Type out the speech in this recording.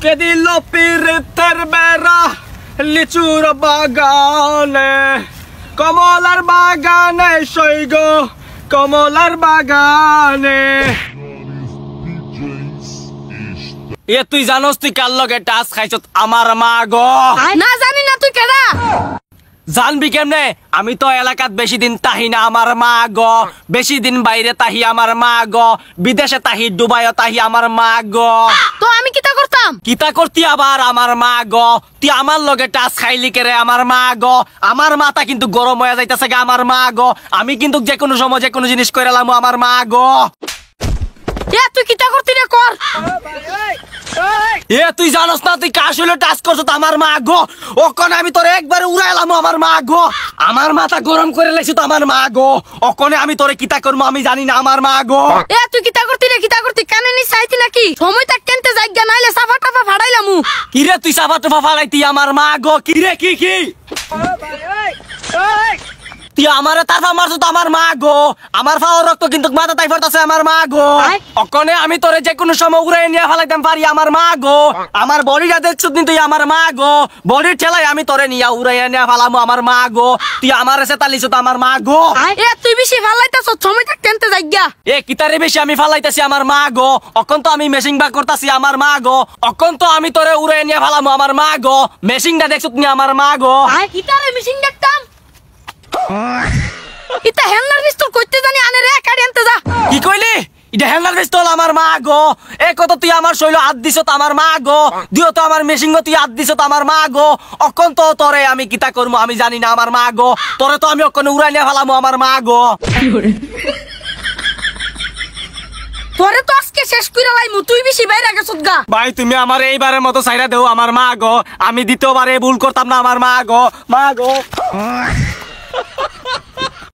কে দিল পীড়িতের বেড়া লিচুর বাগানে, কমলার বাগানে সৈগ কমলার বাগানে। এ তুই জানোস তুই কার লগে টাচ খাইছ? আমার মা গো। না জানি না, তুই কেডা? জানবি কেমনে? আমি তো এলাকাত বেশি দিন তাহি না, আমার মা গো। বেশি দিন বাইরে তাহি, আমার মা গো। বিদেশে তাহি, দুবাইও তাহি, আমার মা গো। তো আমি কিতা করতাম? কিতা করতি আবার, আমার মা গো? তুই আমার লগে টাচ খাইলি কে রে, আমার মা গো? আমার মাথা কিন্তু গরম হয়ে যাইতেছে গে, আমার মা গো। আমি কিন্তু যে কোনো সময় যে কোনো জিনিস করে লাম, আমার মা গো। এ তুই কিতা করতি রে, কর। এ তুই জানোস না তুই কার শরীরে টাচ করছ? আমার মা গো। ওখানে আমি তোরে একবারে উড়াইলাম, আমার মা গো। আমার মাথা গরম করে লাইছি তো, আমার মা গো। ওখানে আমি তোরে কিতা করবো আমি জানি না, আমার মা গো। এ তুই কিতা করতি রে, কিতা করতি? কানে নি চাইতি নাকি? সময়টা কেনতে যাইগা, নাইলে সাফা টাফা ফাড়াইলামু। কিরে তুই সাফা টাফা ফালাইতি, আমার মা গো? কিরে কি কি তুই আমারে তাফা মারছ তো, আমার মা গো। আমার ফাওয়ার রক্ত কিন্তু মাথা তাই ফরতাছে, আমার মা গো। ওখানে আমি তোরে যে কোনো সময় উড়াই নিয়ে ফেলাইতাম পারি, আমার মা গো। আমার বডিটা দেখছ কিন্তু, আমার মা গো। বডির ঠেলাই আমি তোরে নিয়ে উড়াই নিয়ে ফেলামু, আমার মা গো। তুই আমার এসে তালিছ তো, আমার মা গো। এ তুই বেশি ফালাইতাছ, সময়টা কেনতে যাইগা। এ কিতারে বেশি আমি ফালাইতাছি, আমার মা গো। অখন তো আমি মেশিং বা করতাছি, আমার মা গো। অখন তো আমি তোরে উড়াই নিয়ে ফেলামু, আমার মা গো। মেশিংটা দেখছ তুমি, আমার মা গো। কিতারে মিশিং দেখতাম? ইতা হেলনার পিস্তল কইতে জানি, আনে রে কাড়ি আনতে যা। কি কইলি? এটা হেলনার পিস্তল, আমার মা গো। এ কত তুই আমার শৈল হাত দিছ তো, আমার মা গো। দিও তো আমার মেশিং তুই হাত দিছ তো, আমার মা গো। অখন তো তোরে আমি কিতা করবো আমি জানি না, আমার মা গো। তোরে তো আমি অখন উড়াই নিয়ে ফেলামু, আমার মা গো। তোরে তো আজকে শেষ কইরা লাইমু, তুই বেশি বাইরে গেছত গা। ভাই তুমি আমার এইবারের মতো ছাইরা দেও, আমার মা গো। আমি দ্বিতীয়বারে ভুল করতাম না, আমার মা গো। মা গো।